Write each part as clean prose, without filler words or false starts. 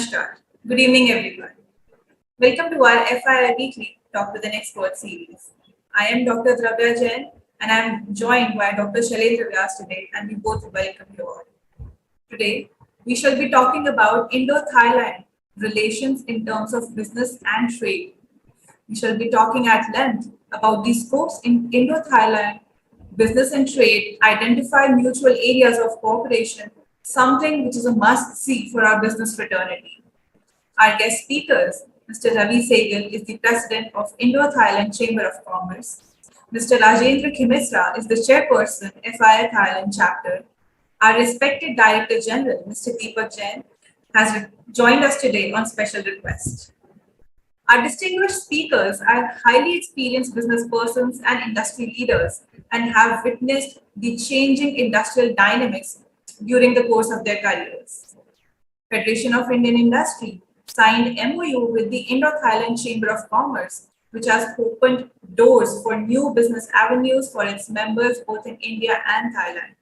Namaskar. Good evening, everyone. Welcome to our FII Weekly Talk with an Expert series. I am Dr. Ravi Jain and I am joined by Dr. Rajendra Khimesra today, and we both welcome you all. Today, we shall be talking about Indo-Thailand relations in terms of business and trade. We shall be talking at length about the scopes in Indo-Thailand business and trade, identify mutual areas of cooperation, something which is a must-see for our business fraternity. Our guest speakers, Mr. Ravi Sehgal is the President of Indo-Thailand Chamber of Commerce. Mr. Rajendra Khimesra is the Chairperson, FII Thailand Chapter. Our respected Director General, Mr. Deepak Jain, has joined us today on special request. Our distinguished speakers are highly experienced business persons and industry leaders and have witnessed the changing industrial dynamics during the course of their careers. Federation of Indian Industry signed MOU with the Indo-Thailand Chamber of Commerce, which has opened doors for new business avenues for its members both in India and Thailand.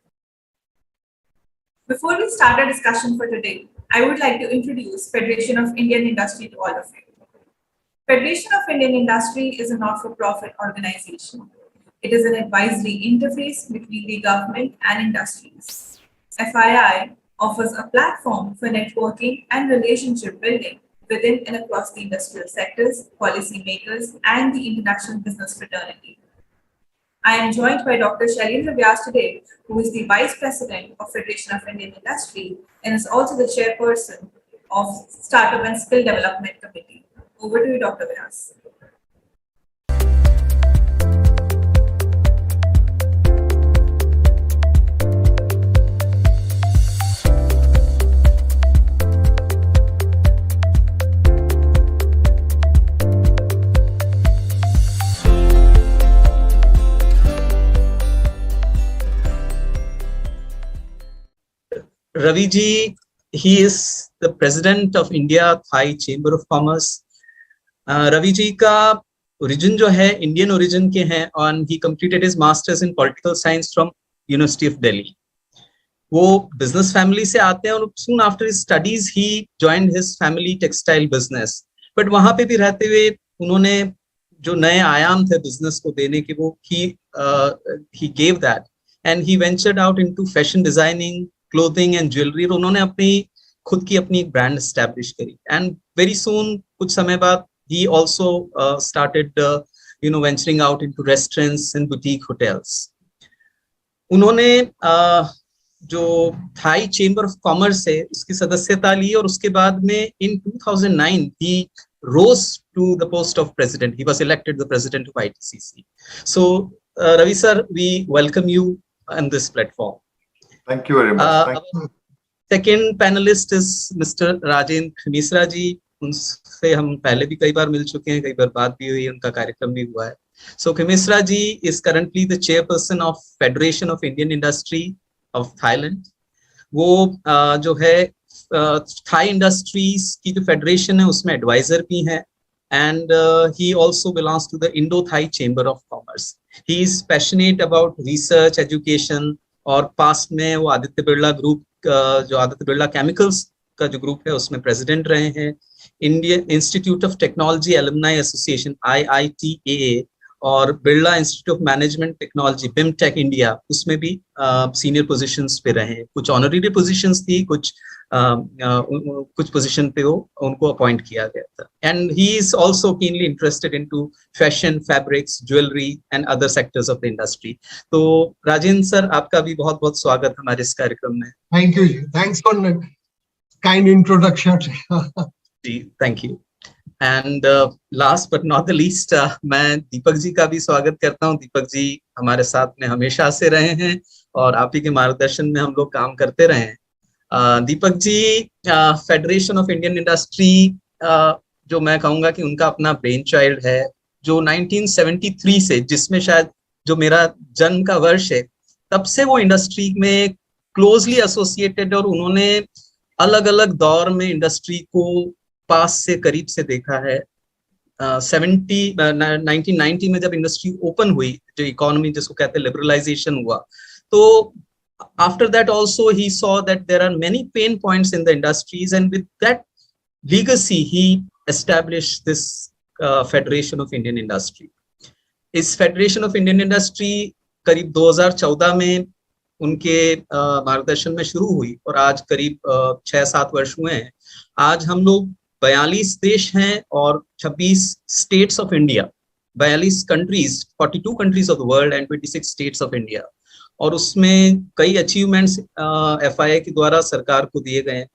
Before we start our discussion for today, I would like to introduce Federation of Indian Industry to all of you. Federation of Indian Industry is a not-for-profit organization. It is an advisory interface between the government and industries. FII offers a platform for networking and relationship building within and across the industrial sectors, policymakers, and the international business fraternity. I am joined by Dr. Rajendra Khimesra today, who is the Vice President of Federation of Indian Industry and is also the Chairperson of Startup and Skill Development Committee. Over to you, Dr. Khimesra. Ravi ji, he is the President of India Thai Chamber of Commerce. Ravi ji का origin जो है Indian origin के हैं and he completed his masters in political science from University of Delhi. वो business family से आते हैं और soon after his studies he joined his family textile business. But वहाँ पे भी रहते हुए उन्होंने जो नए आयाम थे business को देने के वो he gave that and he ventured out into fashion designing, clothing and jewelry. और उन्होंने अपनी खुद की अपनी एक brand establish करी and very soon कुछ समय बाद he also started venturing out into restaurants and boutique hotels. उन्होंने जो Thai Chamber of Commerce है उसकी सदस्यता ली और उसके बाद में in 2009 he rose to the post of president. He was elected the president of ITCC. So Ravi sir, we welcome you on this platform. Thank you very much. Thank you. Second panelist is Mr. Rajendra Khimesra ji. उनसे हम पहले भी कई बार मिल चुके हैं, कई बार बात भी हुई, उनका कार्यक्रम भी हुआ है. So Khimesra ji is currently the chairperson of Federation of Indian Industry of Thailand. वो जो है Thai Industries की जो federation है उसमें advisor भी हैं and he also belongs to the Indo-Thai Chamber of Commerce. He is passionate about research, education और past में वो आदित्य बिरला ग्रुप जो आदित्य बिरला केमिकल्स का जो ग्रुप है उसमें प्रेसिडेंट रहे हैं. Indian institute of technology alumni association IITAA और Birla institute of management technology BIMTECH India उसमें भी सीनियर पोजीशंस पे रहे हैं. कुछ ऑनरेरी पोजीशंस थी, कुछ पोजीशन पे उनको अपॉइंट किया गया था. And he is also keenly interested into fashion, fabrics, jewellery and other sectors of the industry. तो राजेंद्र सर, आपका भी बहुत बहुत स्वागत हमारे इस कार्यक्रम में. Thank you, thanks for kind introduction. जी, thank you. And last but not the least, मैं दीपक जी का भी स्वागत करता हूँ. दीपक जी हमारे साथ में हमेशा से रहे हैं और आप ही के मार्गदर्शन में हम लोग काम करते रहे हैं. Deepak ji federation of Indian industry जो मैं कहूँगा कि उनका अपना ब्रेन चाइल्ड है, जो 1973 से, जिसमें शायद जो मेरा जन्म का वर्ष है, तब से वो इंडस्ट्री में क्लोजली एसोसिएटेड और उन्होंने अलग अलग दौर में इंडस्ट्री को पास से करीब से देखा है. 1990 में जब इंडस्ट्री ओपन हुई, जो इकोनॉमी जिसको कहते हैं लिबरलाइजेशन हुआ, तो after that also he saw that there are many pain points in the industries, and with that legacy, he established this Federation of Indian Industry. इस फेडरेशन ऑफ इंडियन इंडस्ट्री करीब 2014 में उनके मार्गदर्शन में शुरू हुई और आज करीब 6-7 वर्ष हुए हैं. आज हम लोग 42 देश हैं और 26 states of India, 42 countries, 42 countries of the world and 26 states of India. और उसमें कई अचीवमेंट्स FII के द्वारा सरकार को दिए गए.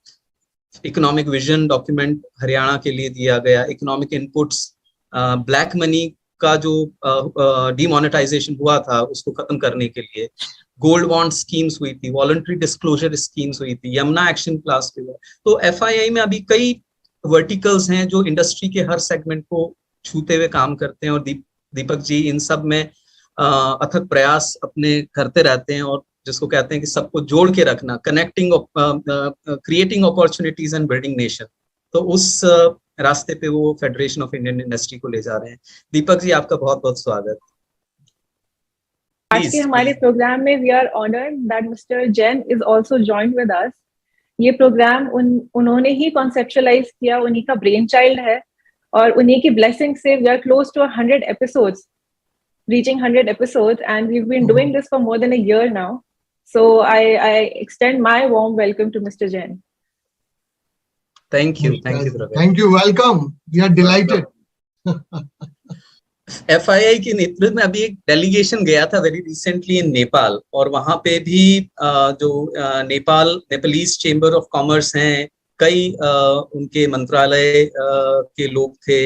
इकोनॉमिक विजन डॉक्यूमेंट हरियाणा के लिए दिया गया, इकोनॉमिक इनपुट्स, ब्लैक मनी का जो डिमोनेटाइजेशन हुआ था उसको खत्म करने के लिए, गोल्ड बॉन्ड स्कीम्स हुई थी, वॉलंटरी डिस्क्लोजर स्कीम्स हुई थी, यमुना एक्शन प्लान हुआ. तो FII में अभी कई वर्टिकल्स हैं जो इंडस्ट्री के हर सेगमेंट को छूते हुए काम करते हैं और दीपक जी इन सब में अथक प्रयास अपने करते रहते हैं और जिसको कहते हैं कि सबको जोड़ के रखना, connecting, creating opportunities and building nation. तो उस रास्ते पे वो फेडरेशन ऑफ इंडियन इंडस्ट्री को ले जा रहे हैं. दीपक जी आपका बहुत बहुत स्वागत. आज के हमारे प्रोग्राम में we are honoured that mister Jain is also joined with us. ये प्रोग्राम उन्होंने ही कॉन्सेप्चुअलाइज किया, उन्हीं का ब्रेन चाइल्ड है और उन्हीं की ब्लेसिंग से we are close to 100 episodes, reaching 100 episodes, and we've been doing this for more than a year now. So I extend my warm welcome to Mr. Jain. Thank you, Draga. Thank you, welcome. We are delighted. FII के नेतृत्व में अभी एक delegation गया था very recently in Nepal और वहां पे भी जो नेपालीज चेंबर ऑफ कॉमर्स हैं, कई उनके मंत्रालय के लोग थे,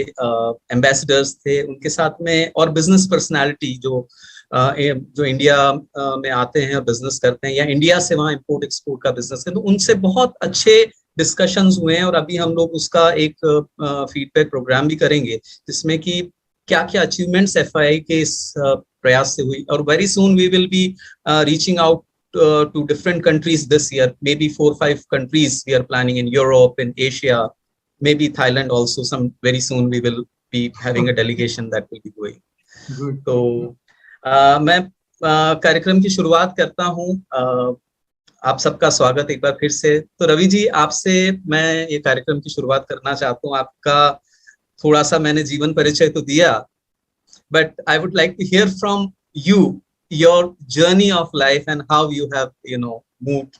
एम्बेसडर्स थे उनके साथ में, और बिजनेस पर्सनालिटी जो इंडिया में आते हैं और बिजनेस करते हैं या इंडिया से वहाँ इंपोर्ट एक्सपोर्ट का बिजनेस है, तो उनसे बहुत अच्छे डिस्कशंस हुए हैं. और अभी हम लोग उसका एक फीडबैक प्रोग्राम भी करेंगे जिसमें कि क्या क्या अचीवमेंट्स FII के इस प्रयास से हुई. और very soon we will be reaching out to different countries this year, maybe 4-5 countries we are planning in Europe, in Asia, maybe Thailand also. Some very soon we will be having a delegation that will be going. तो मैं कार्यक्रम की शुरुआत करता हूँ. आप सबका स्वागत एक बार फिर से. तो रवि जी आपसे मैं ये कार्यक्रम की शुरुआत करना चाहता हूँ. आपका थोड़ा सा मैंने जीवन परिचय तो दिया, but I would like to hear from you your journey of life and how you have moved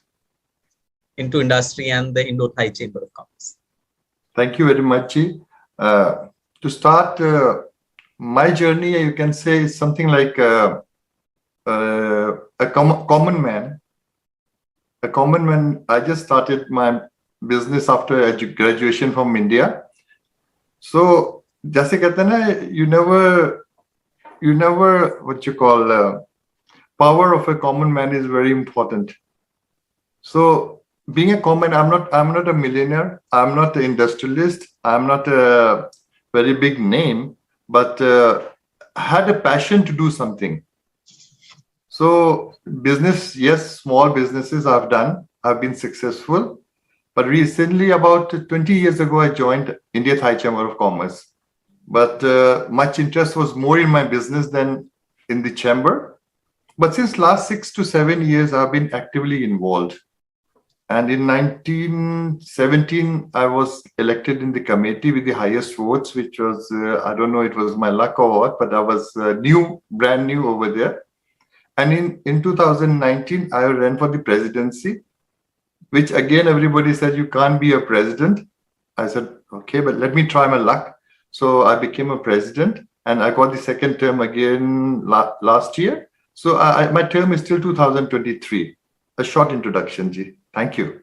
into industry and the Indo-Thai Chamber of Commerce. Thank you very much. To start, my journey, you can say, is something like a common man. A common man. I just started my business after graduation from India. So, जैसे कहते हैं ना, you never what you call power of a common man is very important. So being a common, I'm not a millionaire, I'm not an industrialist, I'm not a very big name, but had a passion to do something. So business, yes, small businesses I've done, I've been successful, but recently about 20 years ago I joined India Thai Chamber of Commerce. But much interest was more in my business than in the chamber. But since last 6 to 7 years, I've been actively involved. And in 1917, I was elected in the committee with the highest votes, which was, I don't know, it was my luck or what, but I was brand new over there. And in 2019, I ran for the presidency, which again, everybody said, you can't be a president. I said, okay, but let me try my luck. So I became a president and I got the second term again last year. So my term is till 2023. A short introduction, Ji. Thank you.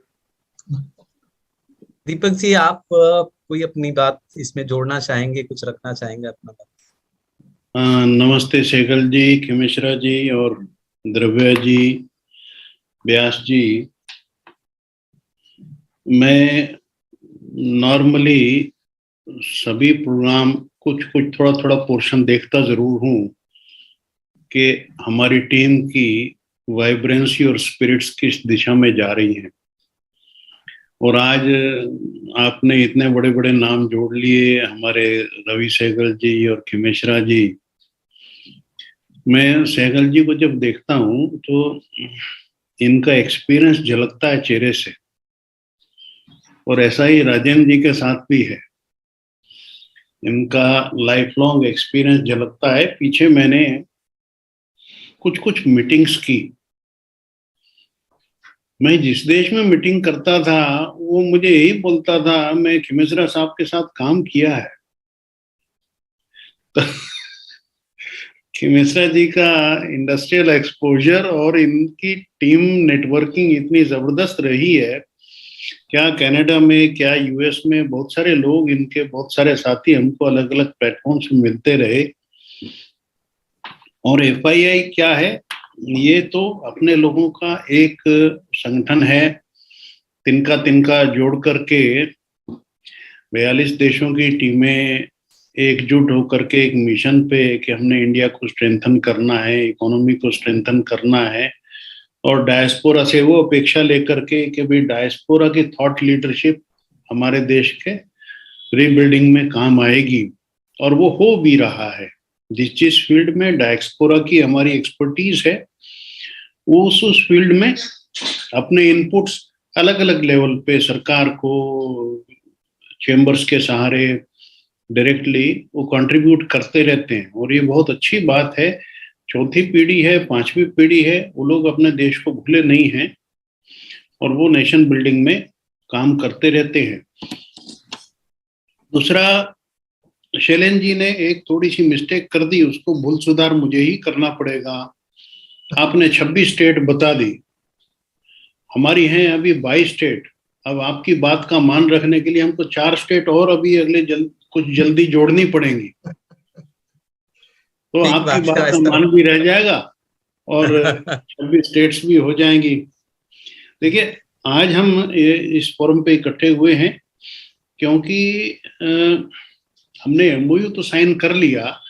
Deepak ji आप कोई अपनी बात इसमें जोड़ना चाहेंगे, कुछ रखना चाहेंगे अपना बात? नमस्ते सहगल जी, खिमेश्रा जी और द्रव्य जी, व्यास जी. मैं नॉर्मली सभी प्रोग्राम कुछ थोड़ा थोड़ा पोर्शन देखता जरूर हूँ कि हमारी टीम की वाइब्रेंसी और स्पिरिट्स किस दिशा में जा रही हैं. और आज आपने इतने बड़े बड़े नाम जोड़ लिए, हमारे रवि सहगल जी और खिमेश्रा जी. मैं सहगल जी को जब देखता हूँ तो इनका एक्सपीरियंस झलकता है चेहरे से. और ऐसा ही राजेंद्र जी के साथ भी है। इनका लाइफ लॉन्ग एक्सपीरियंस झलकता है। पीछे मैंने कुछ कुछ मीटिंग्स की। मैं जिस देश में मीटिंग करता था वो मुझे यही बोलता था, मैं खिमेसरा साहब के साथ काम किया है। तो खिमेसरा जी का इंडस्ट्रियल एक्सपोजर और इनकी टीम नेटवर्किंग इतनी जबरदस्त रही है, क्या कनाडा में क्या यूएस में बहुत सारे लोग, इनके बहुत सारे साथी हमको अलग अलग प्लेटफॉर्म से मिलते रहे। और एफआईआई क्या है, ये तो अपने लोगों का एक संगठन है, तिनका तिनका जोड़ करके 42 देशों की टीमें एकजुट होकर के एक मिशन पे कि हमने इंडिया को स्ट्रेंथन करना है, इकोनॉमी को स्ट्रेंथन करना है। और डायस्पोरा से वो अपेक्षा लेकर के कि भाई डायस्पोरा की थॉट लीडरशिप हमारे देश के रीबिल्डिंग में काम आएगी, और वो हो भी रहा है। जिस फील्ड में डायस्पोरा की हमारी एक्सपर्टीज है, उस फील्ड में अपने इनपुट्स अलग अलग लेवल पे सरकार को, चेंबर्स के सहारे डायरेक्टली वो कंट्रीब्यूट करते रहते हैं। और ये बहुत अच्छी बात है। चौथी पीढ़ी है, पांचवी पीढ़ी है, वो लोग अपने देश को भूले नहीं हैं और वो नेशन बिल्डिंग में काम करते रहते हैं। दूसरा, शैलेंद्र जी ने एक थोड़ी सी मिस्टेक कर दी, उसको भूल सुधार मुझे ही करना पड़ेगा। आपने 26 स्टेट बता दी, हमारी हैं अभी 22 स्टेट। अब आपकी बात का मान रखने के लिए हमको 4 स्टेट और अभी अगले कुछ जल्दी जोड़नी पड़ेंगी, तो आपकी बात का मान भी रह जाएगा और 26 स्टेट्स भी हो जाएंगी। देखिए, आज हम इस फोरम पे इकट्ठे हुए हैं क्योंकि हमने एमओयू तो साइन कर लिया,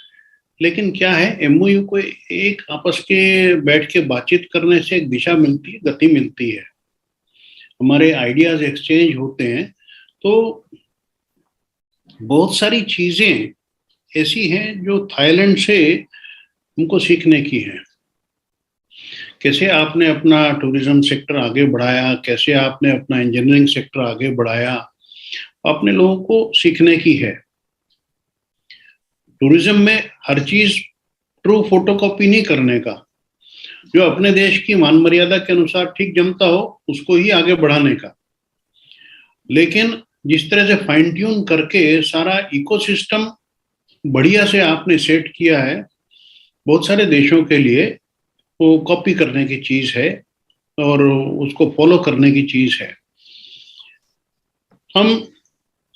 लेकिन क्या है, एमओयू को एक आपस के बैठ के बातचीत करने से एक दिशा मिलती है, गति मिलती है, हमारे आइडियाज एक्सचेंज होते हैं। तो बहुत सारी चीजें ऐसी हैं जो थाईलैंड से हमको सीखने की है। कैसे आपने अपना टूरिज्म सेक्टर आगे बढ़ाया, कैसे आपने अपना इंजीनियरिंग सेक्टर आगे बढ़ाया, अपने लोगों को सीखने की है। टूरिज्म में हर चीज ट्रू फोटोकॉपी नहीं करने का, जो अपने देश की मान मर्यादा के अनुसार ठीक जमता हो उसको ही आगे बढ़ाने का। लेकिन जिस तरह से फाइन ट्यून करके सारा इकोसिस्टम बढ़िया से आपने सेट किया है, बहुत सारे देशों के लिए वो कॉपी करने की चीज है और उसको फॉलो करने की चीज है। हम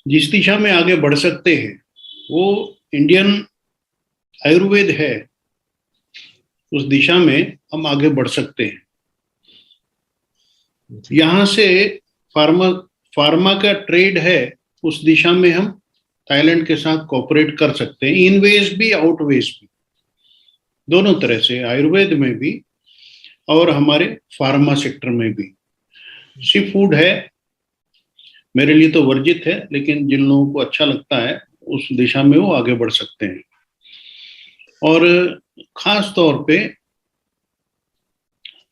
जिस दिशा में आगे बढ़ सकते हैं वो इंडियन आयुर्वेद है, उस दिशा में हम आगे बढ़ सकते हैं। यहां से फार्मा का ट्रेड है, उस दिशा में हम थाईलैंड के साथ कोऑपरेट कर सकते हैं, इन वेज भी आउट वेज भी, दोनों तरह से, आयुर्वेद में भी और हमारे फार्मा सेक्टर में भी। सी फूड है, मेरे लिए तो वर्जित है, लेकिन जिन लोगों को अच्छा लगता है उस दिशा में वो आगे बढ़ सकते हैं। और खास तौर पे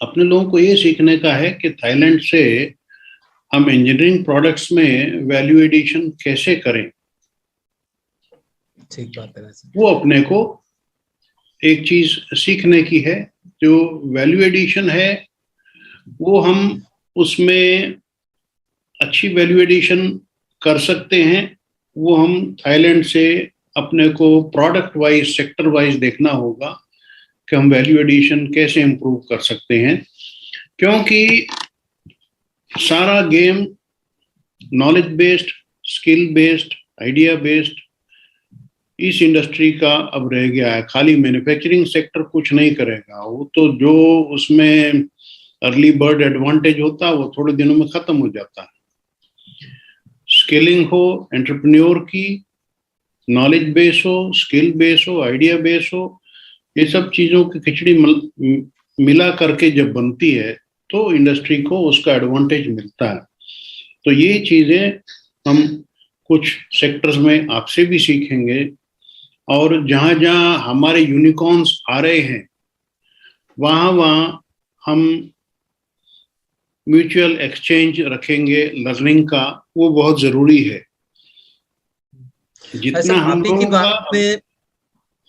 अपने लोगों को ये सीखने का है कि थाईलैंड से हम इंजीनियरिंग प्रोडक्ट्स में वैल्यू एडिशन कैसे करें। ठीक बात है। वो अपने को एक चीज सीखने की है, जो वैल्यू एडिशन है वो हम उसमें अच्छी वैल्यू एडिशन कर सकते हैं। वो हम थाईलैंड से अपने को प्रोडक्ट वाइज, सेक्टर वाइज देखना होगा कि हम वैल्यू एडिशन कैसे इंप्रूव कर सकते हैं, क्योंकि सारा game knowledge based, skill based, idea based इस इंडस्ट्री का अब रह गया है। खाली मैन्युफैक्चरिंग सेक्टर कुछ नहीं करेगा, वो तो जो उसमें अर्ली बर्ड एडवांटेज होता है वो थोड़े दिनों में खत्म हो जाता है। स्केलिंग हो, एंटरप्रेन्योर की, नॉलेज बेस हो, स्किल बेस हो, आइडिया बेस हो, ये सब चीजों की खिचड़ी मिला करके जब बनती है तो इंडस्ट्री को उसका एडवांटेज मिलता है। तो ये चीजें हम कुछ सेक्टर्स में आपसे भी सीखेंगे, और जहां जहां हमारे यूनिकॉर्न्स आ रहे हैं वहां हम म्यूचुअल एक्सचेंज रखेंगे लर्निंग का, वो बहुत जरूरी है। जितना हम लोगों का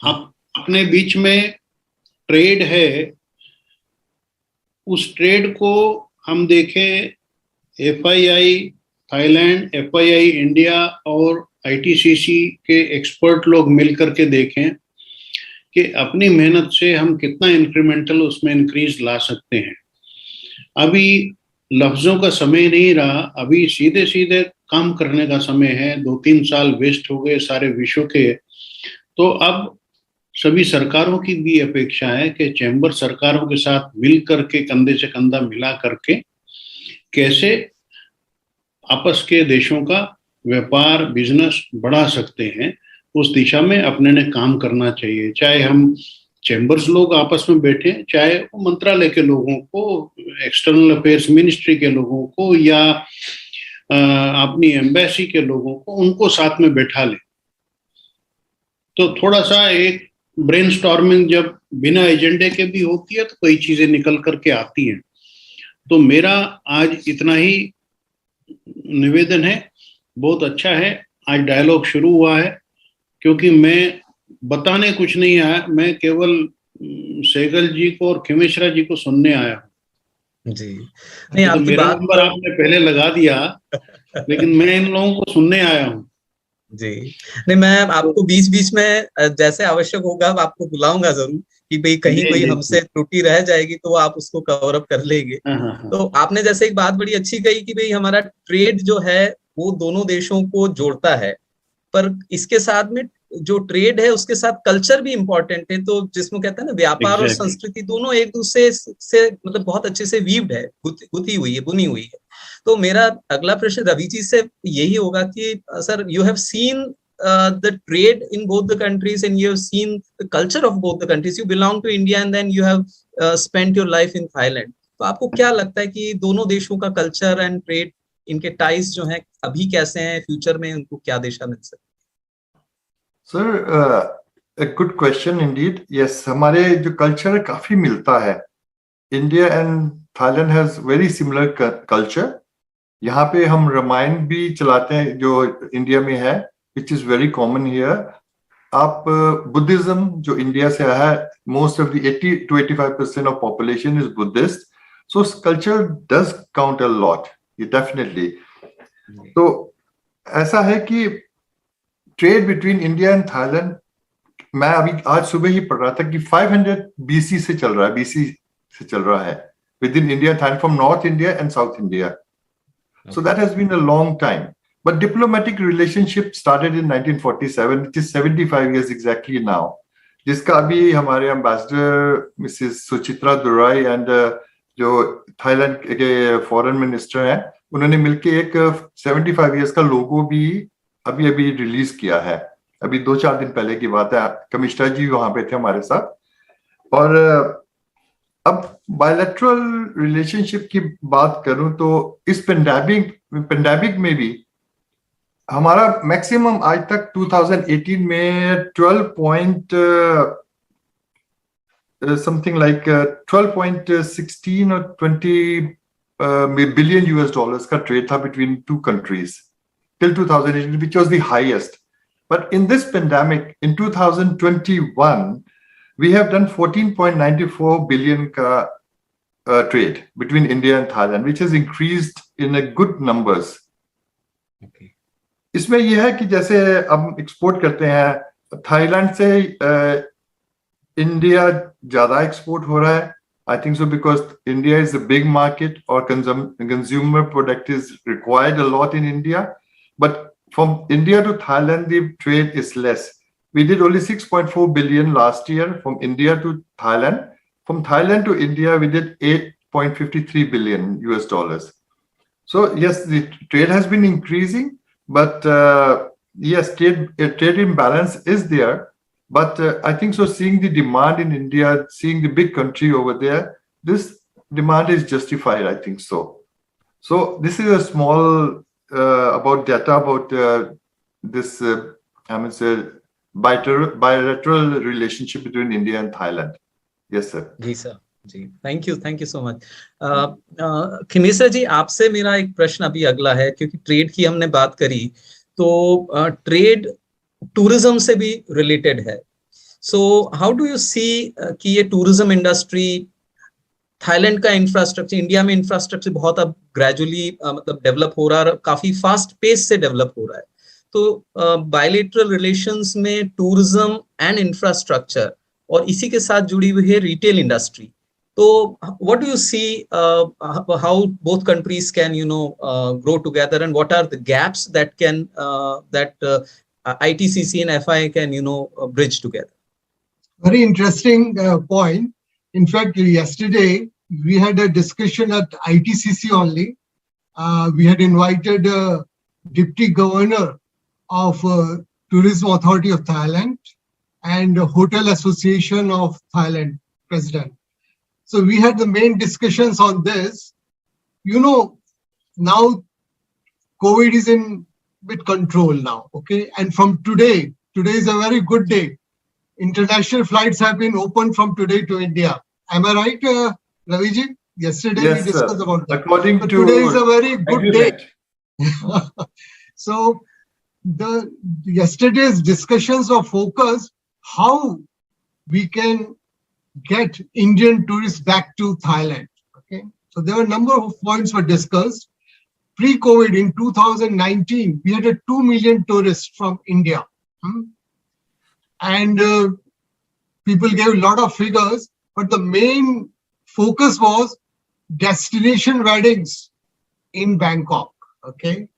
अपने बीच में ट्रेड है, उस ट्रेड को हम देखें FII थाईलैंड, FII इंडिया और ITCC के एक्सपर्ट लोग मिलकर के देखें कि अपनी मेहनत से हम कितना इंक्रीमेंटल उसमें इंक्रीज ला सकते हैं। अभी लफ्जों का समय नहीं रहा, अभी सीधे सीधे काम करने का समय है। 2-3 साल वेस्ट हो गए सारे विश्व के, तो अब सभी सरकारों की भी अपेक्षा है कि चैम्बर सरकारों के साथ मिल करके, कंधे से कंधा मिला करके कैसे आपस के देशों का व्यापार बिजनेस बढ़ा सकते हैं, उस दिशा में अपने ने काम करना चाहिए। चाहे हम चैम्बर्स लोग आपस में बैठे, चाहे मंत्रालय के लोगों को, एक्सटर्नल अफेयर्स मिनिस्ट्री के लोगों को, या अपनी एम्बेसी के लोगों को, उनको साथ में बैठा ले। तो थोड़ा सा एक ब्रेनस्टॉर्मिंग जब बिना एजेंडे के भी होती है तो कई चीजें निकल करके आती हैं। तो मेरा आज इतना ही निवेदन है। बहुत अच्छा है आज डायलॉग शुरू हुआ है, क्योंकि मैं बताने कुछ नहीं आया, मैं केवल सहगल जी को और खिमेश्रा जी को सुनने आया हूँ जी। नहीं, तो आपकी मेरा बात नंबर आपने पहले लगा दिया, लेकिन मैं इन लोगों को सुनने आया हूँ जी। नहीं, मैं आपको बीच बीच में जैसे आवश्यक होगा आपको बुलाऊंगा जरूर कि भाई कहीं कोई हमसे त्रुटि रह जाएगी तो आप उसको कवर अप कर लेंगे। तो आपने जैसे एक बात बड़ी अच्छी कही कि भाई हमारा ट्रेड जो है वो दोनों देशों को जोड़ता है, पर इसके साथ में जो ट्रेड है उसके साथ कल्चर भी इम्पोर्टेंट है। तो जिसमें कहते हैं ना व्यापार और संस्कृति दोनों एक दूसरे से मतलब बहुत अच्छे से वीव्ड है, गुथी हुई है, बुनी हुई है। तो मेरा अगला प्रश्न रवि जी से यही होगा कि sir, you have seen the trade in both the countries and you have seen the culture of both the countries. You belong to India and then you have spent your life in Thailand. तो आपको क्या लगता है कि दोनों देशों का culture and trade, इनके टाइज जो हैं अभी कैसे हैं, फ्यूचर में उनको क्या दिशा मिल सकती है? Sir, a good question indeed. Yes, हमारे जो कल्चर है काफी मिलता है। India and Thailand has very similar culture. यहाँ पे हम रामायण भी चलाते हैं जो इंडिया में है, which is very common here. आप बुद्धिज्म जो इंडिया से आया है, most of the 80 to 85% of population is Buddhist. So culture does count a lot, definitely. तो ऐसा है कि trade between India and Thailand, मैं अभी आज सुबह ही पढ़ रहा था कि 500 BC से चल रहा है, BC से चल रहा है within India and Thailand, from North India and South India. So that has been a long time. But diplomatic relationship started in 1947, which is 75 years exactly now. जिसका अभी हमारे ambassador Mrs Suchitra Durai and जो Thailand के foreign minister हैं, उन्होंने मिलके एक 75 years का लोगो भी अभी रिलीज किया है। अभी 2-4 दिन पहले की बात है। कमिश्नर जी वहां पे थे हमारे साथ। और अब बायलैटरल रिलेशनशिप की बात करूं तो इस पेंडेमिक में भी हमारा मैक्सिमम आज तक 2018 में 12.16 और 20 billion US dollars का ट्रेड था between two countries till 2018, which was the highest. But in this pandemic, in 2021, we have done 14.94 billion ka trade between India and Thailand, which has increased in a good numbers. Okay. इसमें यह है कि जैसे हम export करते हैं Thailand से, India ज्यादा एक्सपोर्ट हो रहा है। I think so because India is a big market, or consumer product is required a lot in India. But from India to Thailand, the trade is less. We did only 6.4 billion last year from India to Thailand. From Thailand to India, we did 8.53 billion US dollars. So yes, the trade has been increasing, but yes, trade imbalance is there. But I think so, seeing the demand in India, seeing the big country over there, this demand is justified, I think so. So this is a small about data about this I mean say bilateral relationship between India and Thailand. Yes, sir. जी sir, जी, thank you so much. Khimesara ji, आपसे मेरा एक प्रश्न अभी अगला है, क्योंकि ट्रेड की हमने बात करी, तो ट्रेड टूरिज्म से भी रिलेटेड है। So how do you see कि ये टूरिज्म इंडस्ट्री, थाईलैंड का इंफ्रास्ट्रक्चर, इंडिया में इंफ्रास्ट्रक्चर बहुत अब ग्रेजुअली मतलब डेवलप हो रहा है, काफी फास्ट पेस से डेवलप हो रहा है, तो बायलेटरल रिलेशंस में टूरिज्म एंड इंफ्रास्ट्रक्चर और इसी के साथ जुड़ी हुई है रिटेल इंडस्ट्री, तो what do you see how both countries can grow together, and what are the gaps that can ITCC and FII can bridge together? Very interesting point. In fact, yesterday we had a discussion at ITCC only. We had invited Deputy Governor of Tourism Authority of Thailand and Hotel Association of Thailand President. So we had the main discussions on this. Now COVID is in bit control now, okay? And from today is a very good day. International flights have been opened from today to India. Am I right, Raviji? Yesterday Yes, we discussed sir. about that. According But to today is a very good day. agreement. So the yesterday's discussions were focused how we can get Indian tourists back to Thailand. Okay, so there were a number of points were discussed. Pre-COVID in 2019, we had a 2 million tourists from India, and people gave a lot of figures, but the main focus was destination weddings in Bangkok. Okay.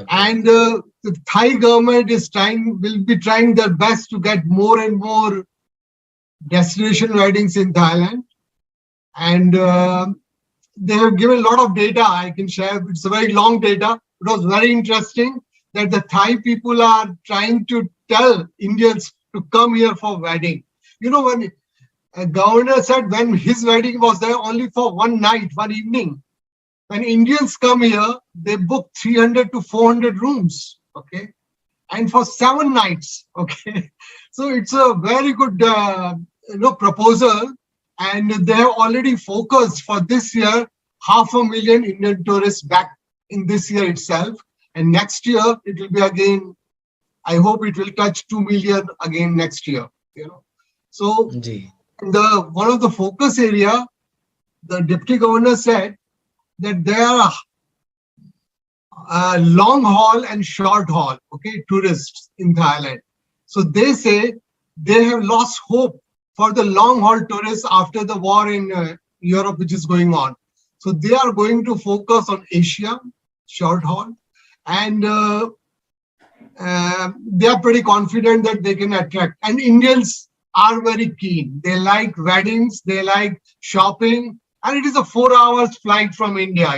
And the Thai government will be trying their best to get more and more destination weddings in Thailand. And they have given a lot of data I can share. It's a very long data. It was very interesting that the Thai people are trying to tell Indians to come here for wedding. When a governor said when his wedding was there only for one night, one evening, when Indians come here, they book 300 to 400 rooms, okay, and for 7 nights, okay. So it's a very good, proposal, and they have already focused for this year 500,000 Indian tourists back in this year itself, and next year it will be again. I hope it will touch 2 million again next year. So one of the focus area, the deputy governor said that there are long haul and short haul, okay, tourists in Thailand. So they say they have lost hope for the long haul tourists after the war in Europe, which is going on. So they are going to focus on Asia, short haul, and they are pretty confident that they can attract. And Indians are very keen. They like weddings, they like shopping, and it is a 4 hours flight from India,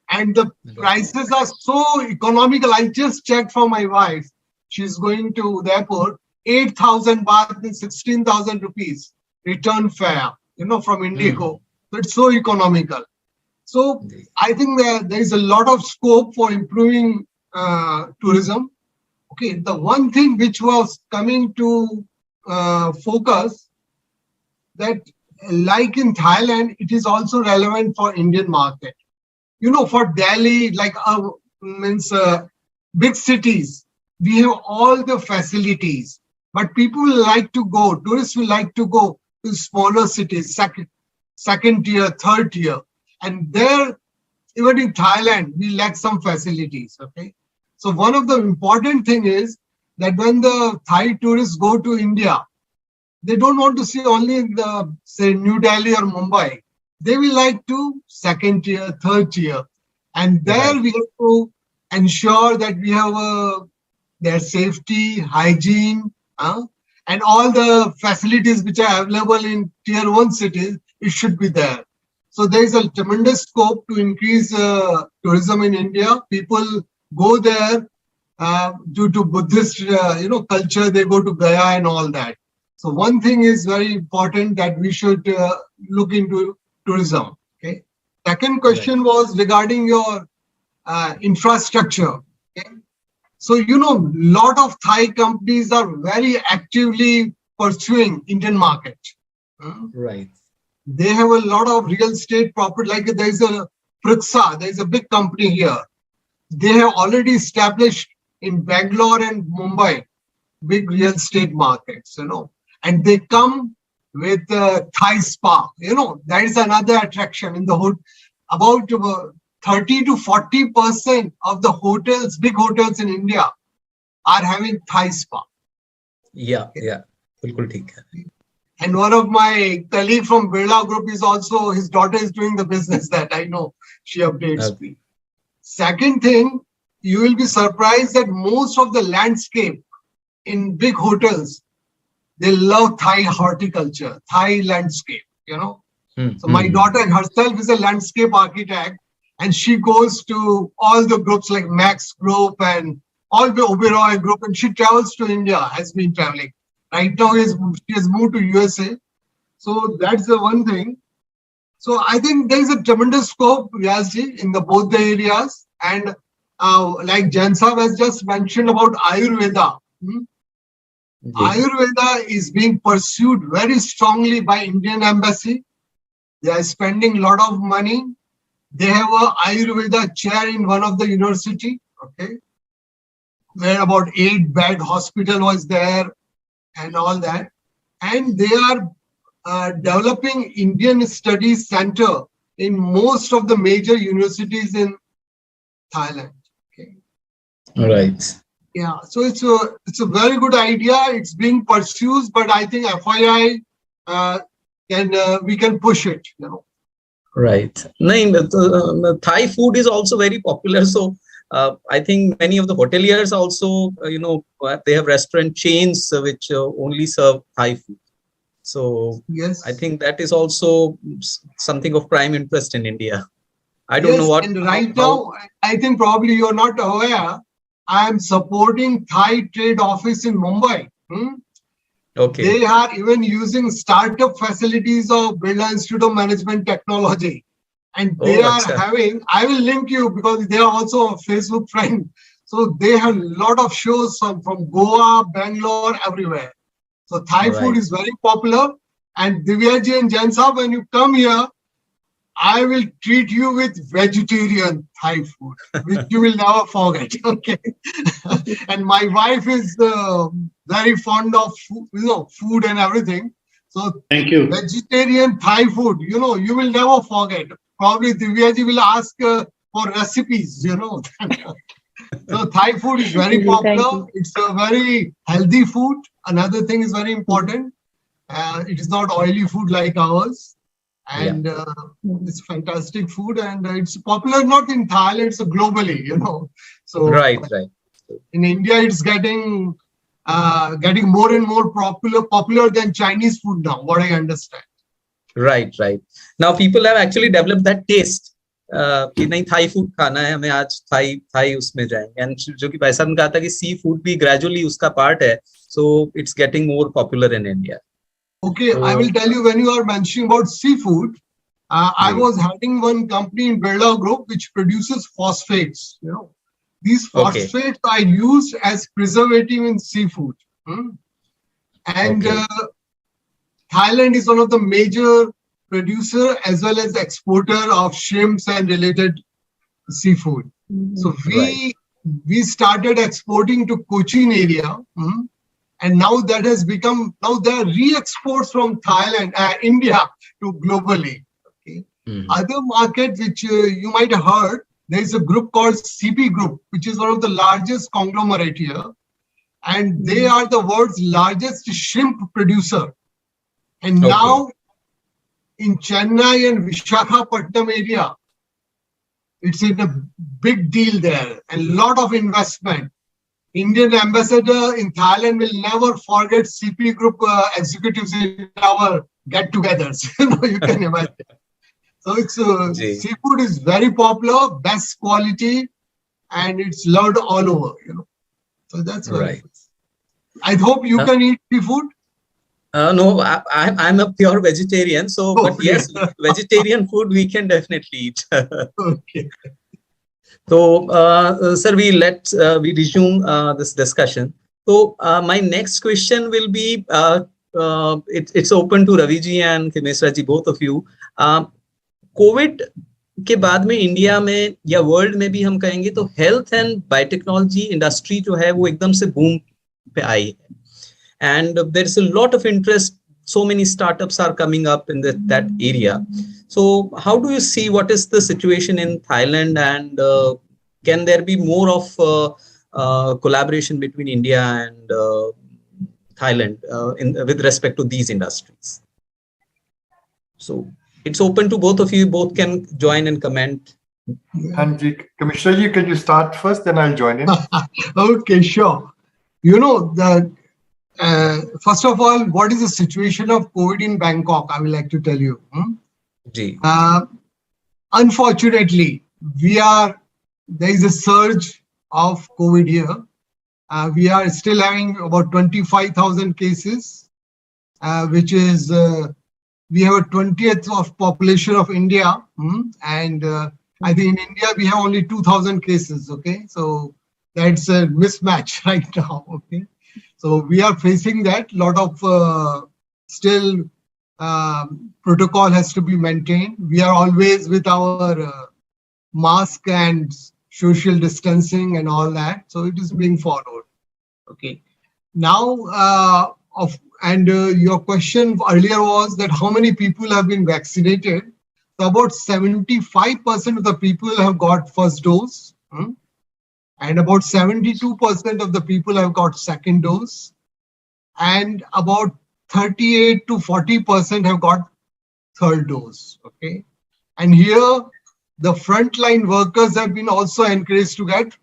and the prices are so economical. I just checked for my wife. She's going to the airport, 8,000 baht and 16,000 rupees return fare, from Indigo. So it's so economical. So I think there is a lot of scope for improving tourism. Okay, the one thing which was coming to focus, that like in Thailand, it is also relevant for Indian market. For Delhi, like big cities, we have all the facilities, but people like to go, tourists will like to go to smaller cities, second tier, third tier. And there, even in Thailand, we lack some facilities, okay? So one of the important thing is that when the Thai tourists go to India, they don't want to see only the, say, New Delhi or Mumbai. They will like to second tier, third tier. And there we have to ensure that we have their safety, hygiene, and all the facilities which are available in tier 1 cities, it should be there. So there is a tremendous scope to increase tourism in India. People go there due to Buddhist, culture. They go to Gaya and all that. So one thing is very important, that we should look into tourism. Okay. Second question was regarding your infrastructure. Okay. So lot of Thai companies are very actively pursuing Indian market. Right. They have a lot of real estate property. Like there's a Priksa, there's a big company here. They have already established in Bangalore and Mumbai big real estate markets, and they come with Thai spa. That is another attraction in the hood. About 30 to 40% of the hotels, big hotels in India, are having Thai spa. Yeah. बिल्कुल ठीक है. And one of my colleague from Birla Group is also, his daughter is doing the business that I know. She updates me. Second thing, you will be surprised that most of the landscape in big hotels, they love Thai horticulture, Thai landscape, So my daughter herself is a landscape architect, and she goes to all the groups like Max Group and all the Oberoi Group, and she travels to India, has been traveling. Right now, she has moved to USA. So that's the one thing. So I think there is a tremendous scope, Vyasji, in both the areas. And like Jain Sahab has just mentioned about Ayurveda. Ayurveda is being pursued very strongly by Indian Embassy. They are spending a lot of money. They have a Ayurveda chair in one of the university, where about 8-bed hospital was there and all that. And they are developing Indian Studies Center in most of the major universities in Thailand. Right. Yeah, so it's a very good idea. It's being pursued, but I think FII we can push it. Right. No, Thai food is also very popular. So I think many of the hoteliers also, they have restaurant chains which only serve Thai food. So yes, I think that is also something of prime interest in India. I don't know what. And right now, I think probably you're not aware. I am supporting Thai Trade Office in Mumbai. Okay. They are even using startup facilities of Birla Institute of Management Technology. And they are having, I will link you because they are also a Facebook friend. So they have a lot of shows from Goa, Bangalore, everywhere. So Thai food is very popular. And Divyaji and Jain Sahab, when you come here, I will treat you with vegetarian Thai food, which you will never forget. Okay. And my wife is very fond of food and everything. So thank you. Vegetarian Thai food, you will never forget. Probably Divyaji will ask for recipes, So Thai food is very popular. It's a very healthy food. Another thing is very important. It is not oily food like ours. And it's fantastic food, and it's popular not in Thailand, it's globally, So right. In India, it's getting more and more popular than Chinese food now. What I understand. Right. Now people have actually developed that taste. कि नहीं Thai food खाना है हमें आज Thai उसमें जाएंगे. And जो कि भाई साहब ने कहा था कि sea food भी gradually उसका part है. So it's getting more popular in India. Okay, I will tell you when you are mentioning about seafood, I was having one company in Birla Group which produces phosphates. These phosphates are used as preservative in seafood. And Thailand is one of the major producer as well as exporter of shrimps and related seafood. So we started exporting to Cochin area. And now that has become, now there are re-exports from Thailand, India to globally. Other market which you might have heard, there is a group called CP Group, which is one of the largest conglomerate here. And they are the world's largest shrimp producer. And now in Chennai and Visakhapatnam area, it's in a big deal there and a lot of investment. Indian ambassador in Thailand will never forget CP Group executives in our get-togethers. You can imagine. So it's seafood is very popular, best quality, and it's loved all over. So that's right. I hope you can eat seafood. No, I'm a pure vegetarian. So, but yes, vegetarian food we can definitely eat. Okay. So, sir, we resume this discussion. So, my next question will be, it's open to Ravi ji and Khimesra ji, both of you. Covid के बाद में India में या world में भी हम कहेंगे तो हेल्थ एंड बायोटेक्नोलॉजी इंडस्ट्री जो है वो एकदम से बूम पे आई है, and there is a lot of interest, so many startups are coming up in that area. So how do you see, what is the situation in Thailand, and can there be more of collaboration between India and Thailand with respect to these industries? So it's open to both of you, both can join and comment. And Commissioner ji, can you start first, then I'll join in. Okay, sure. You know, first of all, what is the situation of COVID in Bangkok? I would like to tell you. Unfortunately, there is a surge of COVID here. We are still having about 25,000 cases, which is, we have a 20th of population of India. And I think in India, we have only 2,000 cases, okay? So that's a mismatch right now, okay? So we are facing that. Lot of still protocol has to be maintained. We are always with our mask and social distancing and all that. So it is being followed. Okay. Now, your question earlier was that how many people have been vaccinated? So about 75% of the people have got first dose. And about 72% of the people have got second dose, and about 38 to 40% have got third dose. Okay, and here the frontline workers have been also encouraged to get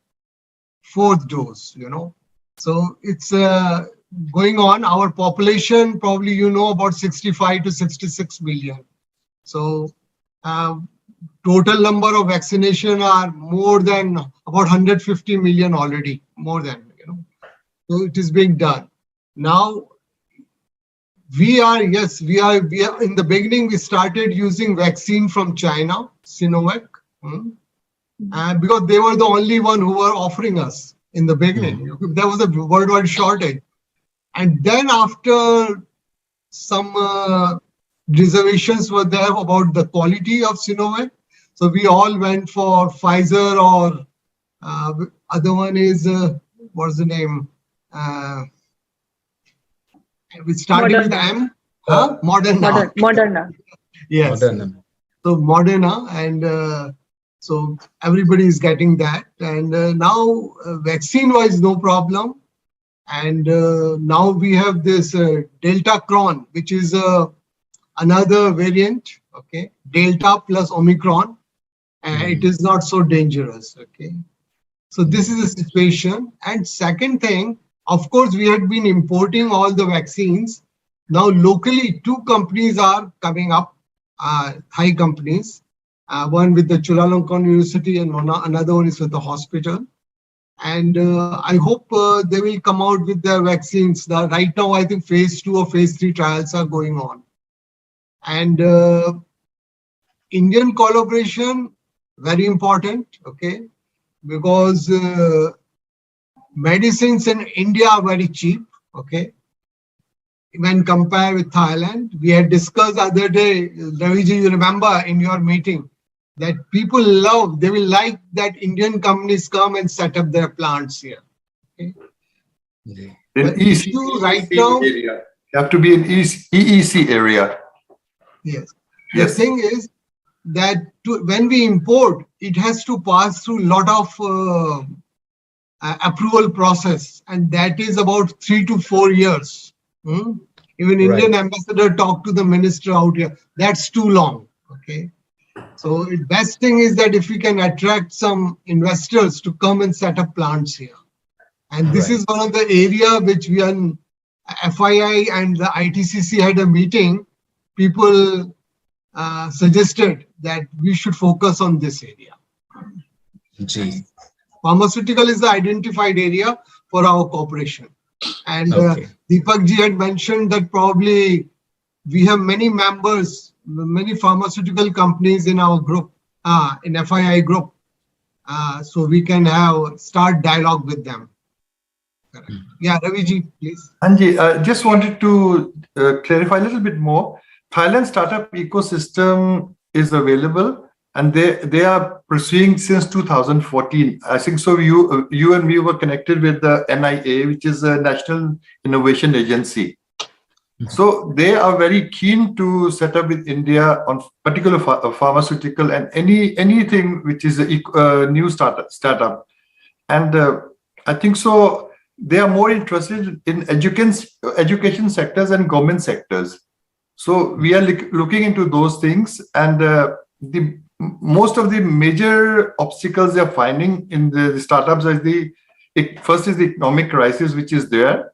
fourth dose. You know, so it's going on. Our population, probably you know, about 65 to 66 million. So total number of vaccination are more than about 150 million already, more than, you know. So it is being done. Now, we are in the beginning, we started using vaccine from China, Sinovac, because they were the only one who were offering us in the beginning. There was a worldwide shortage. And then after some reservations were there about the quality of Sinovac, so we all went for Pfizer, or other one is what's the name? We started with M. Moderna. Moderna. Yes. Moderna. So Moderna, and so everybody is getting that, and now vaccine-wise no problem, and now we have this Delta Cron, which is another variant, okay, Delta plus Omicron, and it is not so dangerous, okay. So this is the situation. And second thing, of course, we had been importing all the vaccines. Now locally, two companies are coming up, Thai companies, one with the Chulalongkorn University and another one is with the hospital. And I hope they will come out with their vaccines. Right now, I think phase 2 or phase 3 trials are going on. And Indian collaboration, very important, okay, because medicines in India are very cheap, okay, when compared with Thailand. We had discussed other day, Raviji, you remember in your meeting, that people they will like that Indian companies come and set up their plants here. Okay? In EEC right now, area. You have to be in EEC area. Yes. The thing is that when we import, it has to pass through a lot of approval process, and that is about 3 to 4 years. Even Indian ambassador talked to the minister out here. That's too long. Okay. So the best thing is that if we can attract some investors to come and set up plants here. And this is one of the area which we are, FII and the ITCC had a meeting. People suggested that we should focus on this area. Pharmaceutical is the identified area for our cooperation. And Deepak Ji had mentioned that probably we have many members, many pharmaceutical companies in our group, in FII group. So we can start dialogue with them. Yeah, Ravi ji, please. Anji, I just wanted to clarify a little bit more. Thailand startup ecosystem is available, and they are pursuing since 2014. I think so. You and me were connected with the NIA, which is a National Innovation Agency. So they are very keen to set up with India on particular pharmaceutical and anything which is a new startup. And I think so. They are more interested in education sectors and government sectors. So we are looking into those things, and most of the major obstacles they are finding in the startups is first is the economic crisis, which is there.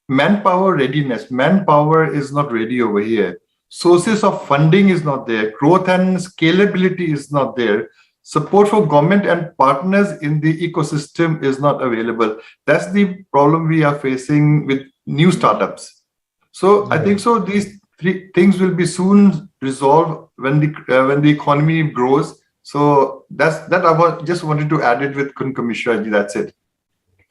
Manpower readiness. Manpower is not ready over here. Sources of funding is not there. Growth and scalability is not there. Support for government and partners in the ecosystem is not available. That's the problem we are facing with new startups. So I think so. These three things will be soon resolved when the economy grows. So that I just wanted to add it with Khun Mishra ji. That's it.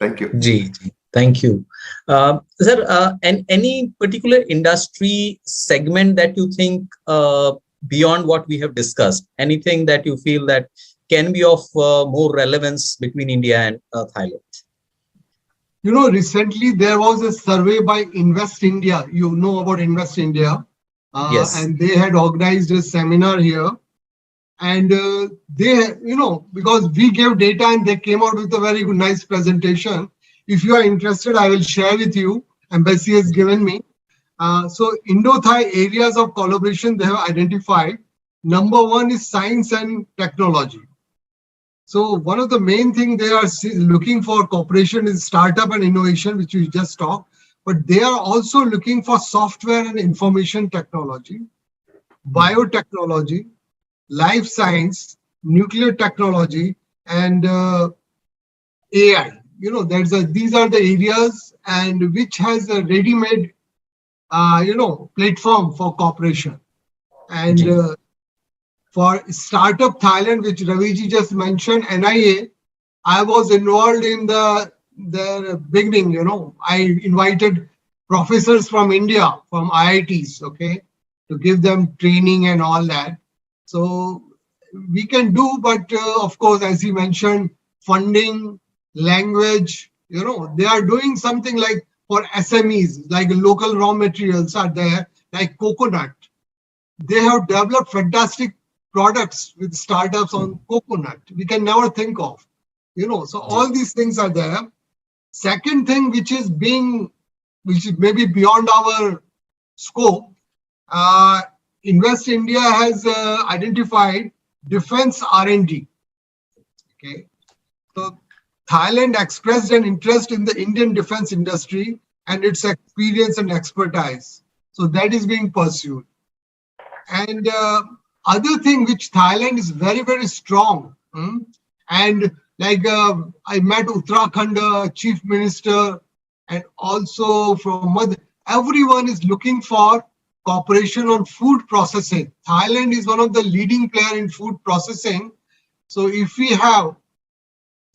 Thank you. Ji. Thank you. Sir, and any particular industry segment that you think beyond what we have discussed, anything that you feel that can be of more relevance between India and Thailand? You know, recently there was a survey by Invest India. You know about Invest India. Yes. And they had organized a seminar here. And they, because we gave data and they came out with a very good, nice presentation. If you are interested, I will share with you. Embassy has given me. So Indo-Thai areas of collaboration they have identified. Number one is science and technology. So one of the main things they are looking for cooperation is startup and innovation, which we just talked. But they are also looking for software and information technology, biotechnology, life science, nuclear technology, and AI. These are the areas and which has a ready-made, platform for cooperation. And for Startup Thailand, which Raviji just mentioned, NIA, I was involved in the beginning. I invited professors from India, from IITs, to give them training and all that. So we can do, but of course, as he mentioned, funding, language, they are doing something like for SMEs, like local raw materials are there, like coconut. They have developed fantastic products with startups on coconut. We can never think of, so all these things are there. Second thing, which is maybe beyond our scope, Invest India has identified defense R&D. So Thailand expressed an interest in the Indian defense industry and its experience and expertise. So that is being pursued. And other thing which Thailand is very, very strong. And like I met Uttarakhand chief minister and also from everyone is looking for cooperation on food processing. Thailand is one of the leading player in food processing. So if we have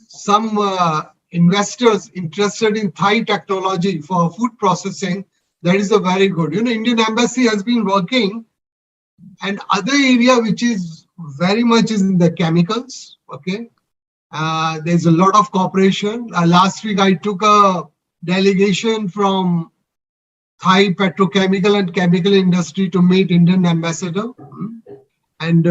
some investors interested in Thai technology for food processing, that is a very good. Indian Embassy has been working, and other area which is very much is in the chemicals. There's a lot of cooperation. Last week I took a delegation from Thai petrochemical and chemical industry to meet Indian ambassador, and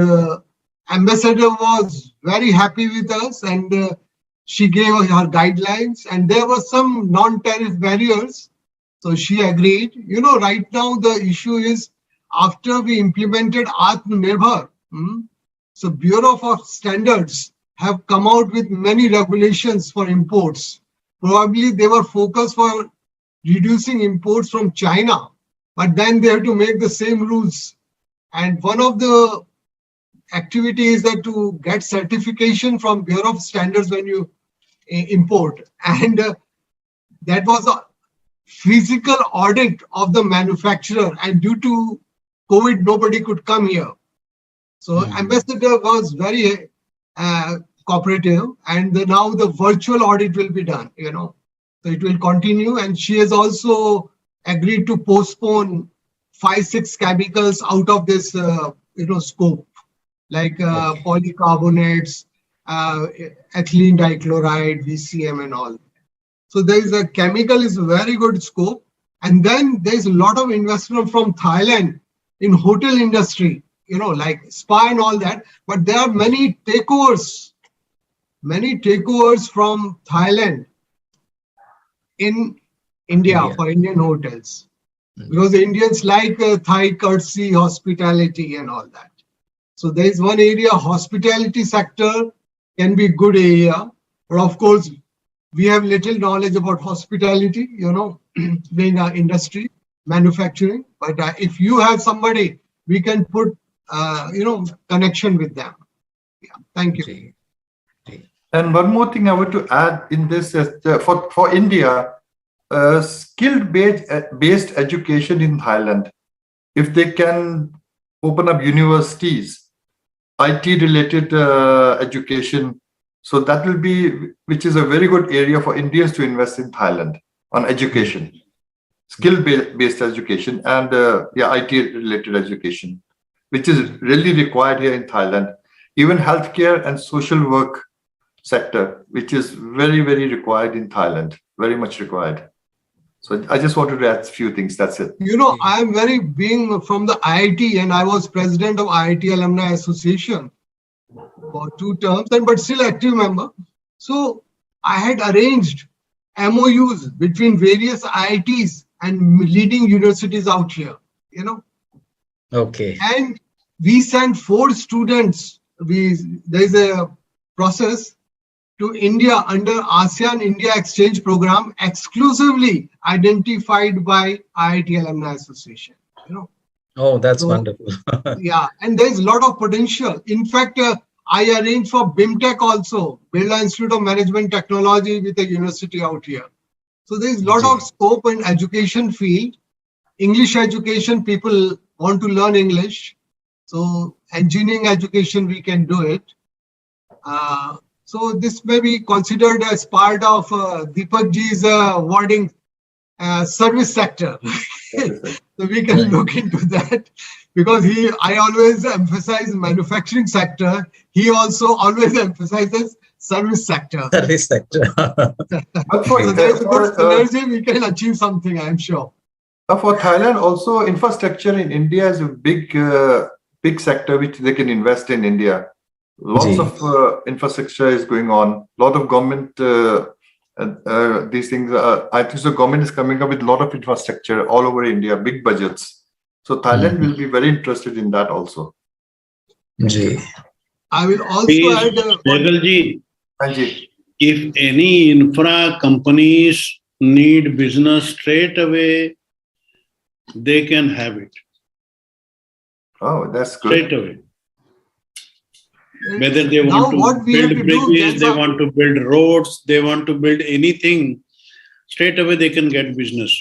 ambassador was very happy with us, and she gave her guidelines, and there were some non-tariff barriers. So she agreed. Right now the issue is after we implemented Atmanirbhar, so Bureau of Standards have come out with many regulations for imports. Probably they were focused for reducing imports from China, but then they have to make the same rules. And one of the activities is that to get certification from Bureau of Standards when you import. And that was a physical audit of the manufacturer. And due to COVID, nobody could come here. So ambassador was very cooperative, and now the virtual audit will be done, So it will continue, and she has also agreed to postpone 5-6 chemicals out of this scope, like polycarbonates, ethylene dichloride, VCM and all. So there is a chemical is a very good scope. And then there's a lot of investment from Thailand in hotel industry, like spa and all that. But there are many takeovers from Thailand in India for Indian hotels. Because the Indians like Thai courtesy, hospitality and all that. So there is one area, hospitality sector can be good area. But of course, we have little knowledge about hospitality, being an industry, manufacturing. But if you have somebody, we can put, connection with them. Yeah, thank you. And one more thing I want to add in this is for India, skill-based education in Thailand, if they can open up universities, IT-related education, so that will be, which is a very good area for Indians to invest in Thailand on education, skill-based education and IT-related education, which is really required here in Thailand. Even healthcare and social work sector, which is very, very required in Thailand, very much required. So I just wanted to add a few things. That's it. I am being from the IIT, and I was president of IIT Alumni Association for 2 terms, but still active member. So I had arranged MOUs between various IITs and leading universities out here, Okay. And we sent 4 students. There is a process to India under ASEAN India Exchange Program, exclusively identified by IIT Alumni Association. Oh, that's wonderful. Yeah, and there is a lot of potential. In fact, I arranged for BIMTech also, Birla Institute of Management Technology with a university out here. So there is a lot of scope in education field. English education, people want to learn English. So engineering education, we can do it. So this may be considered as part of Deepak Ji's wording, service sector. So we can look into that, because I always emphasize manufacturing sector. He also always emphasizes service sector. Service sector. So there is a good synergy. We can achieve something, I'm sure. For Thailand, also infrastructure in India is a big sector which they can invest in India. Lots of infrastructure is going on. A lot of government, these things. I think the government is coming up with a lot of infrastructure all over India, big budgets. So Thailand will be very interested in that also. I will also add. Sehgalji, if any infra companies need business straight away, they can have it. Oh, that's good. Straight away. Whether they want to build bridges, they want to build roads, they want to build anything, straight away they can get business.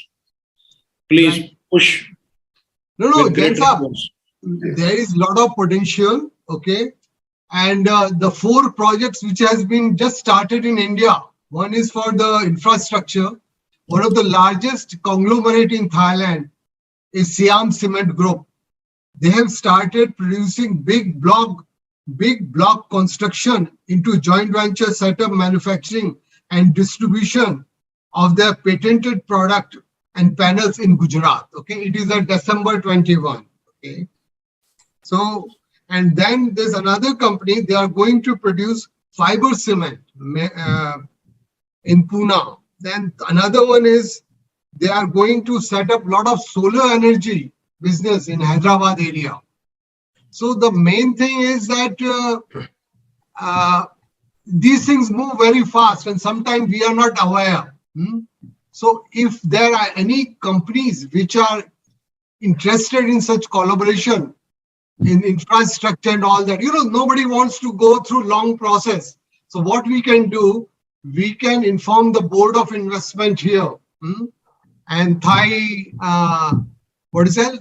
Please push. No, there is a lot of potential, okay? And the 4 projects which has been just started in India, one is for the infrastructure. One of the largest conglomerate in Thailand is Siam Cement Group. They have started producing big block construction into joint venture setup, manufacturing and distribution of their patented product and panels in Gujarat. Okay, it is a December 21. Okay, so and then there's another company. They are going to produce fiber cement in Pune. Then another one is they are going to set up a lot of solar energy business in Hyderabad area. So the main thing is that these things move very fast and sometimes we are not aware. So if there are any companies which are interested in such collaboration in infrastructure and all that, nobody wants to go through long process. So what we can do, we can inform the board of investment here and Thai, what is that?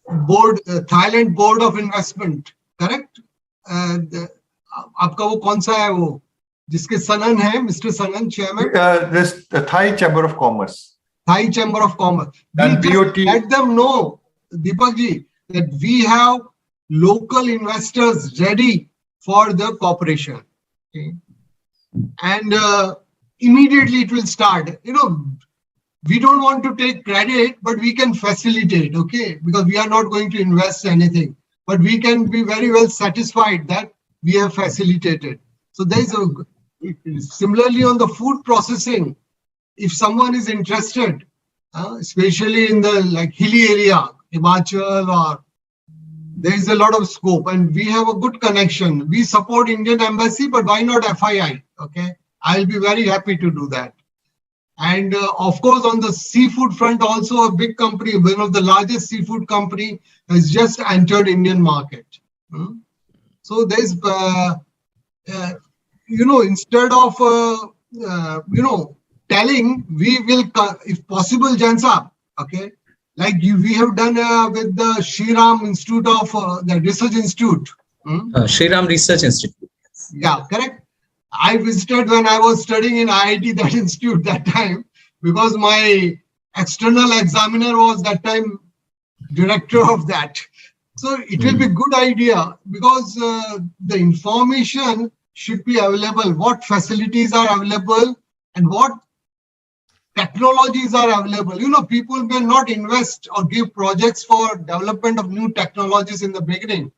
Thailand Board of Investment, correct? आपका वो कौन सा है वो जिसके सनन है mister Sanon chairman? This Thai Chamber of Commerce. Thai Chamber of Commerce. We And just BOT. let them know, Deepak ji, that we have local investors ready for the cooperation. Okay? And immediately it will start. You know, we don't want to take credit, but we can facilitate, okay? Because we are not going to invest anything. But we can be very well satisfied that we have facilitated. So there is a, similarly on the food processing, if someone is interested, especially in the like hilly area, Himachal, or there is a lot of scope, and we have a good connection. We support Indian Embassy, but why not FII? Okay, I'll be very happy to do that. And of course, on the seafood front, also a big company, one of the largest seafood company, has just entered Indian market. So there's, you know, instead of you know, telling, we will, if possible, Jansa, okay, like we have done with the Shriram Institute of the Research Institute. Shriram Research Institute. Yeah, correct. I visited when I was studying in IIT, that institute that time, because my external examiner was that time director of that. So it will be a good idea because the information should be available, what facilities are available and what technologies are available. You know, people may not invest or give projects for development of new technologies in the beginning.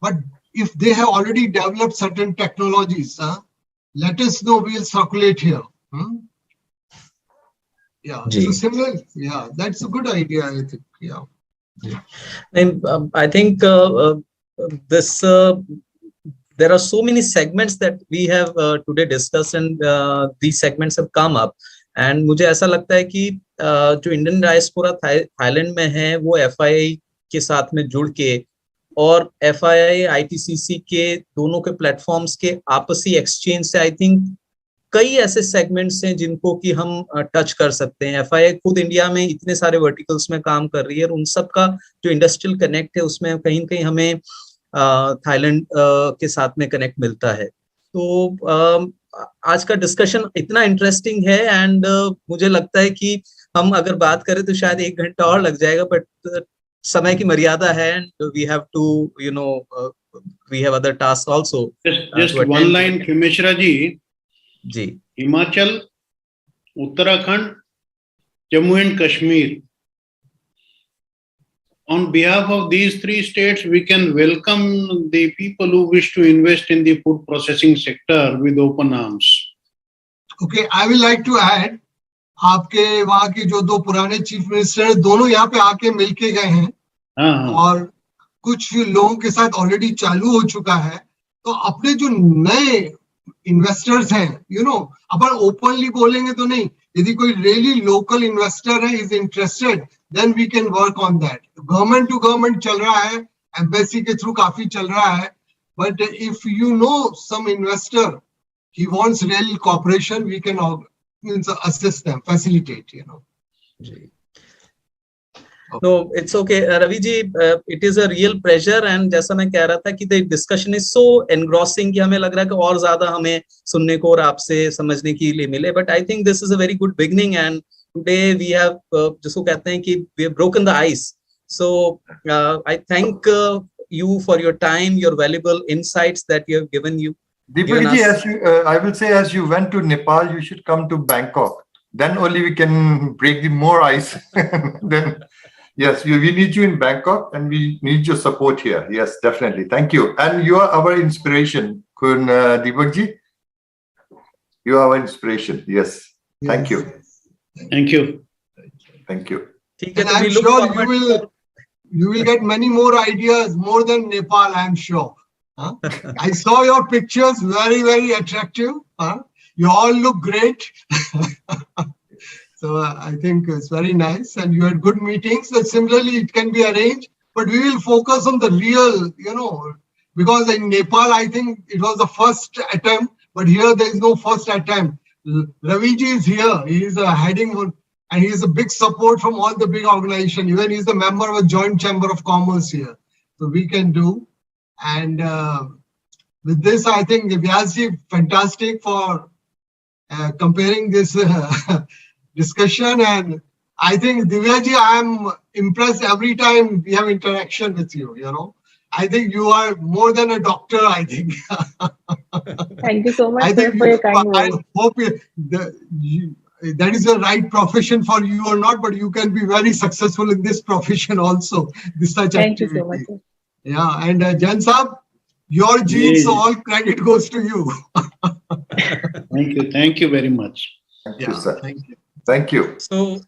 But if they have already developed certain technologies, let us know, we'll circulate here. Yeah, so similar, yeah, that's a good idea, I think. Yeah. And I think this there are so many segments that we have today discussed, and these segments have come up. And मुझे ऐसा लगता है कि जो Indian diaspora Thailand में है वो FII के साथ में जुड़ के और FII ITCC के दोनों के प्लेटफॉर्म्स के आपसी एक्सचेंज से आई थिंक कई ऐसे सेगमेंट्स हैं जिनको कि हम टच कर सकते हैं. FII खुद इंडिया में इतने सारे वर्टिकल्स में काम कर रही है और उन सब का जो इंडस्ट्रियल कनेक्ट है उसमें कहीं न कहीं हमें थाईलैंड के साथ में कनेक्ट मिलता है. तो आज का डिस्कशन इतना इंटरेस्टिंग है एंड मुझे लगता है कि हम अगर बात करें तो शायद 1 घंटा और लग जाएगा, बट समय की मर्यादा है and we have to you know we have other task also. Just one line Khimesra ji. Himachal, Uttarakhand, Jammu and Kashmir, on behalf of these 3 states, we can welcome the people who wish to invest in the food processing sector with open arms. Okay, I will like to add, आपके वहाँ के जो 2 पुराने chief minister दोनों यहाँ पे आके मिलके गए हैं और कुछ लोगों के साथ ऑलरेडी चालू हो चुका है. तो अपने जो नए इन्वेस्टर्स हैं, यू नो, अपन ओपनली बोलेंगे तो नहीं, यदि कोई रियली लोकल इन्वेस्टर है, is interested, then we can work on that. Government to government चल रहा है, embassy के थ्रू काफी चल रहा है, but if you know some investor, he wants real cooperation, we can assist them, facilitate, you know. No, it's okay, Ravi ji, it is a real pleasure and जैसा मैं कह रहा था कि the discussion is so engrossing कि हमें लग रहा है कि और ज्यादा हमें सुनने को और आपसे समझने के लिए मिले, but I think this is a very good beginning and today we have जिसको कहते हैं कि we have broken the ice. So I thank you for your time, your valuable insights that you have given Deepak ji, as you, I will say, as you went to Nepal, you should come to Bangkok. Then only we can break the more ice. Then, yes, we need you in Bangkok and we need your support here. Yes, definitely. Thank you. And you are our inspiration, Kun Deepak ji. You are our inspiration. Yes. Thank you. Thank you. Thank you. And I'm sure you will get many more ideas, more than Nepal, I'm sure. I saw your pictures, very, very attractive. You all look great. So I think it's very nice and you had good meetings. And similarly, it can be arranged, but we will focus on the real, you know, because in Nepal, I think it was the first attempt, but here there is no first attempt. Ravi ji is here. He is heading on, and he is a big support from all the big organizations. Even he is a member of a joint chamber of commerce here. So we can do. And with this, I think Vyasji, fantastic for comparing this discussion. And I think Divyaji, I am impressed every time we have interaction with you, you know. I think you are more than a doctor, I think. Thank you so much, I sir, think for your kind I words. hope that is the right profession for you or not, but you can be very successful in this profession also, this such Thank you activity. so much, sir. Yeah, and Jain Saab, your genes, Yeah. all credit goes to you. Thank you very much. Thank Yeah, you, sir. thank you. Thank you. So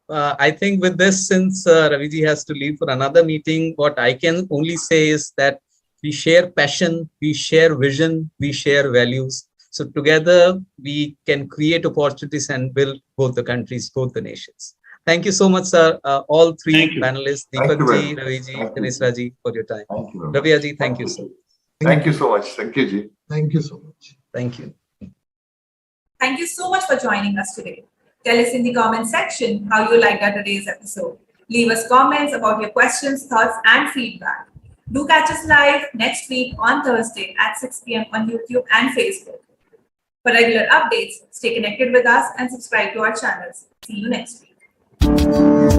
I think with this, since Raviji has to leave for another meeting, what I can only say is that we share passion, we share vision, we share values. So together we can create opportunities and build both the countries, both the nations. Thank you so much, sir. All three Thank you. panelists, Thank you very Deepak ji, much. Ravi ji, Thank you. Khimesra ji, for your time. Thank you. Ravi ji, thank you, sir. Thank you so much. Thank you, Ji. Thank you so much. Thank you. Thank you so much for joining us today. Tell us in the comment section how you liked our today's episode. Leave us comments about your questions, thoughts, and feedback. Do catch us live next week on Thursday at 6 p.m. on YouTube and Facebook. For regular updates, stay connected with us and subscribe to our channels. See you next week.